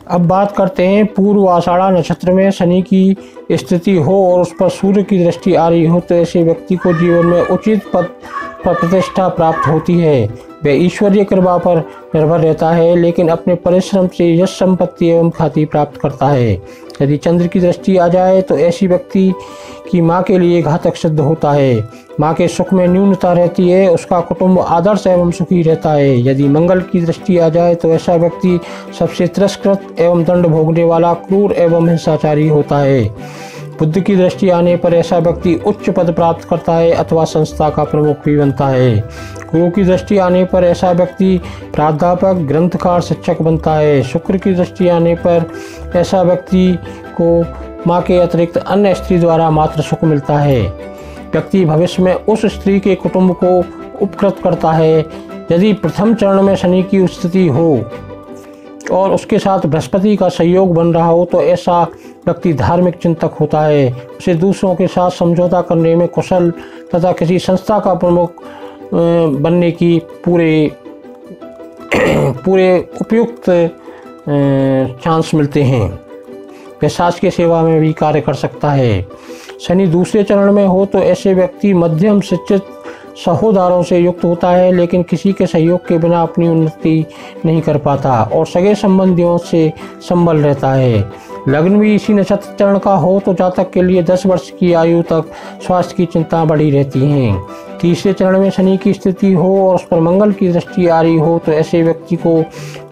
अब बात करते हैं पूर्व आषाढ़ा नक्षत्र में शनि की स्थिति हो और उस पर सूर्य की दृष्टि आ रही हो तो ऐसे व्यक्ति को जीवन में उचित पद पर प्रतिष्ठा प्राप्त होती है। वह ईश्वरीय कृपा पर निर्भर रहता है लेकिन अपने परिश्रम से यश संपत्ति एवं ख्याति प्राप्त करता है। यदि चंद्र की दृष्टि आ जाए तो ऐसी व्यक्ति की माँ के लिए घातक सिद्ध होता है। माँ के सुख में न्यूनता रहती है, उसका कुटुंब आदर्श एवं सुखी रहता है। यदि मंगल की दृष्टि आ जाए तो ऐसा व्यक्ति सबसे तिरस्कृत एवं दंड भोगने वाला क्रूर एवं हिंसाचारी होता है। बुध की दृष्टि आने पर ऐसा व्यक्ति उच्च पद प्राप्त करता है अथवा संस्था का प्रमुख भी बनता है। गुरु की दृष्टि आने पर ऐसा व्यक्ति प्राध्यापक, ग्रंथकार, शिक्षक बनता है। शुक्र की दृष्टि आने पर ऐसा व्यक्ति को माँ के अतिरिक्त अन्य स्त्री द्वारा मात्र सुख मिलता है। व्यक्ति भविष्य में उस स्त्री के कुटुंब को उपकृत करता है। यदि प्रथम चरण में शनि की स्थिति हो और उसके साथ बृहस्पति का सहयोग बन रहा हो तो ऐसा व्यक्ति धार्मिक चिंतक होता है। उसे दूसरों के साथ समझौता करने में कुशल तथा किसी संस्था का प्रमुख बनने की पूरे उपयुक्त चांस मिलते हैं। वह समाज की सेवा में भी कार्य कर सकता है। शनि दूसरे चरण में हो तो ऐसे व्यक्ति मध्यम शिक्षित सहोदारों से युक्त होता है लेकिन किसी के सहयोग के बिना अपनी उन्नति नहीं कर पाता और सगे संबंधियों से संबल रहता है। लग्न भी इसी नक्षत्र चरण का हो तो जातक के लिए 10 वर्ष की आयु तक स्वास्थ्य की चिंता बढ़ी रहती है। तीसरे चरण में शनि की स्थिति हो और उस पर मंगल की दृष्टि आ रही हो तो ऐसे व्यक्ति को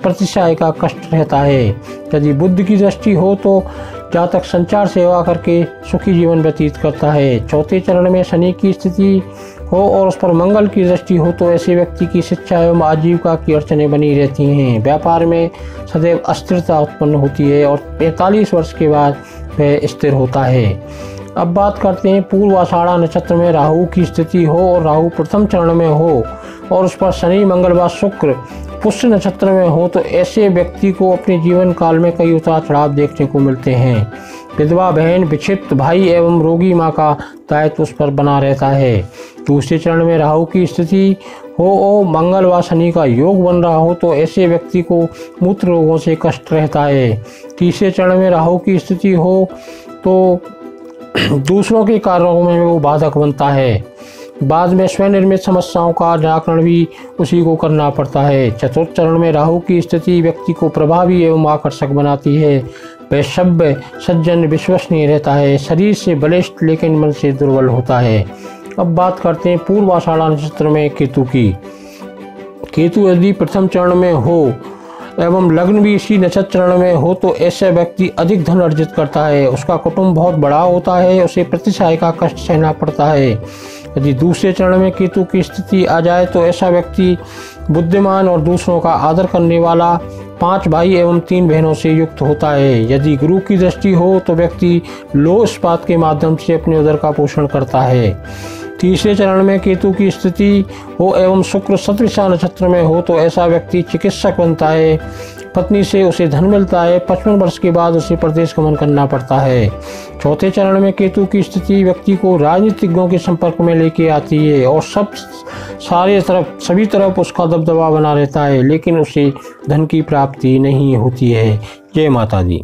प्रतिष्ठा का कष्ट रहता है। यदि बुध की दृष्टि हो तो जातक संचार सेवा करके सुखी जीवन व्यतीत करता है। चौथे चरण में शनि की स्थिति हो और उस पर मंगल की दृष्टि हो तो ऐसे व्यक्ति की शिक्षा एवं आजीविका की अड़चनें बनी रहती हैं। व्यापार में सदैव अस्थिरता उत्पन्न होती है और 45 वर्ष के बाद वह स्थिर होता है। अब बात करते हैं पूर्व आषाढ़ा नक्षत्र में राहु की स्थिति हो और राहु प्रथम चरण में हो और उस पर शनि, मंगल व शुक्र पुष्य नक्षत्र में हो तो ऐसे व्यक्ति को अपने जीवन काल में कई उतार चढ़ाव देखने को मिलते हैं। विधवा बहन, विक्षिप्त भाई एवं रोगी माँ का दायित्व उस पर बना रहता है। दूसरे चरण में राहु की स्थिति हो और मंगल व शनि का योग बन रहा हो तो ऐसे व्यक्ति को मूत्र रोगों से कष्ट रहता है। तीसरे चरण में राहु की स्थिति हो तो दूसरों के कार्यों में वो बाधक बनता है। बाद में स्वनिर्मित समस्याओं का निराकरण भी उसी को करना पड़ता है। चतुर्थ चरण में राहु की स्थिति व्यक्ति को प्रभावी एवं आकर्षक बनाती है। वह सभ्य, सज्जन, विश्वसनीय रहता है। शरीर से बलिष्ठ लेकिन मन से दुर्बल होता है। अब बात करते हैं पूर्व आषाढ़ा नक्षत्र में केतु की। केतु यदि प्रथम चरण में हो एवं लग्न भी इसी नक्षत्र चरण में हो तो ऐसे व्यक्ति अधिक धन अर्जित करता है। उसका कुटुंब बहुत बड़ा होता है, उसे प्रतिष्ठा का कष्ट सहना पड़ता है। यदि दूसरे चरण में केतु की स्थिति आ जाए तो ऐसा व्यक्ति बुद्धिमान और दूसरों का आदर करने वाला, 5 भाई एवं 3 बहनों से युक्त होता है। यदि गुरु की दृष्टि हो तो व्यक्ति लौह इस्पात के माध्यम से अपने उदर का पोषण करता है। तीसरे चरण में केतु की स्थिति हो एवं शुक्र सतविषा नक्षत्र में हो तो ऐसा व्यक्ति चिकित्सक बनता है। पत्नी से उसे धन मिलता है। 55 वर्ष के बाद उसे प्रदेश गमन करना पड़ता है। चौथे चरण में केतु की स्थिति व्यक्ति को राजनीतिज्ञों के संपर्क में लेके आती है और सभी तरफ उसका दबदबा बना रहता है लेकिन उसे धन की प्राप्ति नहीं होती है। जय माता दी।